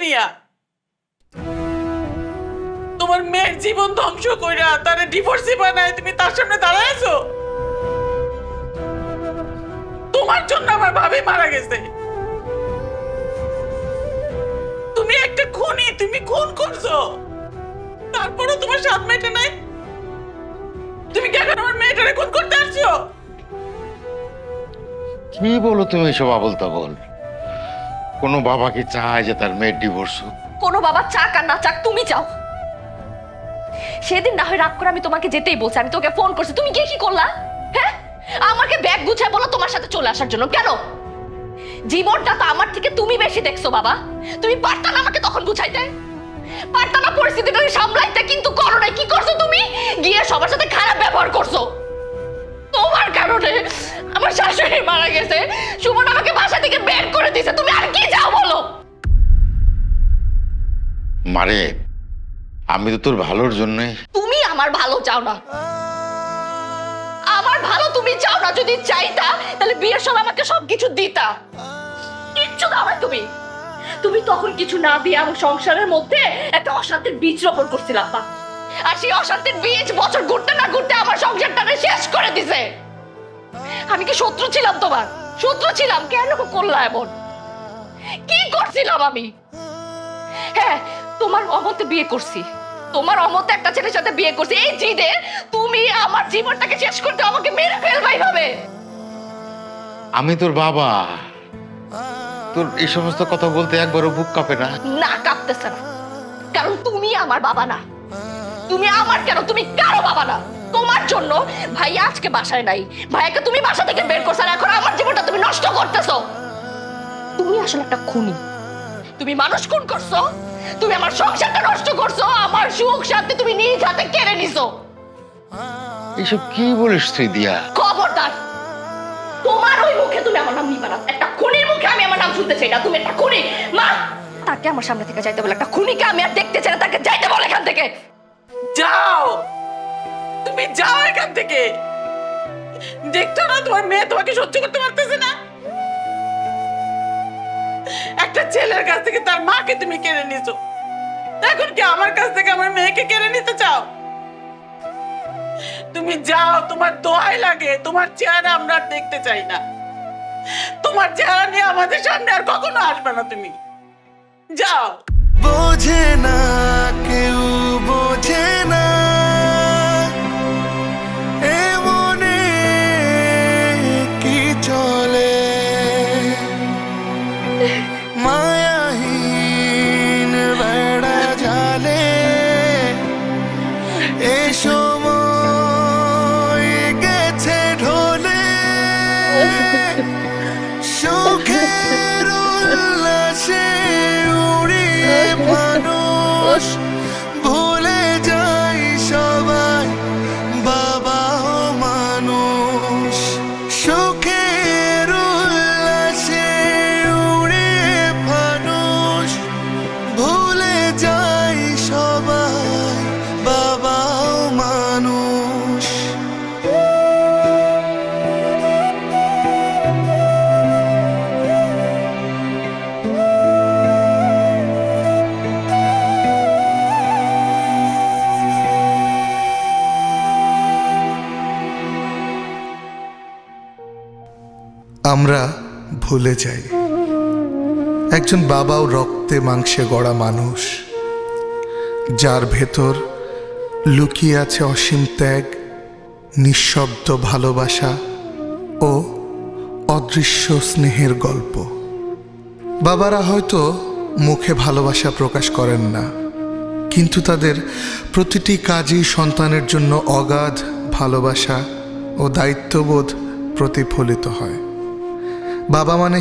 নিয়া তোমার মেয়ের জীবন ধ্বংস কইরা তারে ডিভোর্সি বানায় তুমি তার সামনে দাঁড়ায় আছো। তোমার জন্য আমার ভাবি মারা গেছে। তুমি একটা খুনি, তুমি খুন করছো, তারপরও তোমার সাথ মেটে নাই। তুমি কি এখন আমার মেয়েটারে খুন করতে আসছো? কি বলো তুমি এসব আবল তাবল? কোনো বাবা কি চায় যে তার মেয়ের ডিভোর্স হোক? কোনো বাবা চাক আর না চাক তুমি চাও। সেদিন না হয় রাগ করে আমি তোমাকে যেতেই বলছি, আমি তোকে ফোন করছি, তুমি গিয়ে কি করলা? হ্যাঁ, আমাকে ব্যাগ গুছায় বলো তোমার সাথে চলে আসার জন্য। কেন? জীবনটা তো আমার থেকে তুমি বেশি দেখছো বাবা। তুমি পারতা না আমাকে তখন বুঝাইতে? পারতা না পরিস্থিতিটা সামলাইতে? কিন্তু করো নাই। কি করছো তুমি? গিয়ে সবার সাথে খারাপ ব্যবহার করছো। তোমার কারণে আমার শাশুড়ি মারা গেছে, সুমন আমাকে বাসা থেকে বের করে দিয়েছে। তুমি আর কি যাও বলো? মারে, আমি তো তোর ভালোর জন্যই। তুমি আমার ভালো চাও না। আমার ভালো তুমি চাও না। যদি চাইতা তাহলে বিয়ের সময় আমাকে সবকিছু দিতা। কিচ্ছু দাও না তুমি। তুমি তখন কিছু না দিয়ে আমার সংসারের মধ্যে একটা অশান্তির বীজ রোপণ করছিলাম। আর সেই অশান্তির বীজ বছর ঘুরতে না ঘুরতে আমার সংসারটাকে শেষ করে দিছে। আমি কি শত্রু ছিলাম তোমার? শত্রু ছিলাম? কেন করলা এমন? কি করছিলাম আমি? হ্যাঁ, তোমার অমতে বিয়ে করছি, তোমার অমতে একটা ছেলের সাথে বিয়ে করছি। এই জিদে তুমি আমার জীবনটাকে শেষ করতে আমাকে মেরে ফেলবাই ভাবে। আমি তোর বাবা, তোর এই সমস্ত কথা বলতে একবারও বুক কাঁপে না? না, কাঁপতেছে না, কারণ তুমি আমার বাবা না। তুমি আমার কেন, তুমি কারো বাবা না। তোমার জন্য ভাইয়া আজকে বাসায় নাই, ভাইয়াকে তুমি বাসা থেকে বের করছো, আর এখন আমার জীবনটা তুমি নষ্ট করতেছো। তুমি আসলে একটা খুনি। তুমি মানুষ খুন করছো, তুমি আমার সংসারটা নষ্ট করছো, আমার সুখ শান্তি তুমি নিজ হাতে কেড়ে নিছো। এইসব কি বলিস তুই দিয়া? খবরদার, তোমার ওই মুখে তুমি আমার নাম নিবা না। একটা খুনির মুখে আমি আমার নাম শুনতে চাই না। তুমি একটা খুনি। মা, তাকে আমার সামনে থেকে যাইতে বলে। একটা খুনিকে আমি আর দেখতে চাই না, তাকে যাইতে বলে এখান থেকে। যাও, তুমি যাও এখান থেকে। দেখছো না তোমার মেয়ে তোমাকে সহ্য করতে পারতেছে না? একটা ছেলের কাছ থেকে তার মাকে তুমি কেড়ে নিছো, এখন কি আমার কাছ থেকে আমার মেয়েকে কেড়ে নিতে চাও? তুমি যাও, তোমার দোহাই লাগে। তোমার চেহারা আমরা আর দেখতে চাই না। তোমার চেহারা নিয়ে আমাদের সামনে আর কখনো আসবে না। তুমি যাও। বোঝে না, কেউ বোঝে না এ মনে কি চলে। মায়াহীন বেড়া জালে এ সময় গেছে ঢলে। সুখের উল্লাসে উড়িয়ে মানুষ ভুলে যায় সবাই বাবাও মানুষ। সুখের উল্লাসে উড়িয়ে মানুষ ভুলে যায় সবাই বাবাও মানুষ। আমরা ভুলে যাই একজন বাবাও রক্তে মাংসে গড়া মানুষ, যার ভেতর লুকিয়ে আছে অসীম ত্যাগ, নিঃশব্দ ভালোবাসা ও অদৃশ্য স্নেহের গল্প। বাবারা হয়তো মুখে ভালোবাসা প্রকাশ করেন না, কিন্তু তাদের প্রতিটি কাজই সন্তানের জন্য অগাধ ভালোবাসা ও দায়িত্ববোধ প্রতিফলিত হয়। বাবা মানে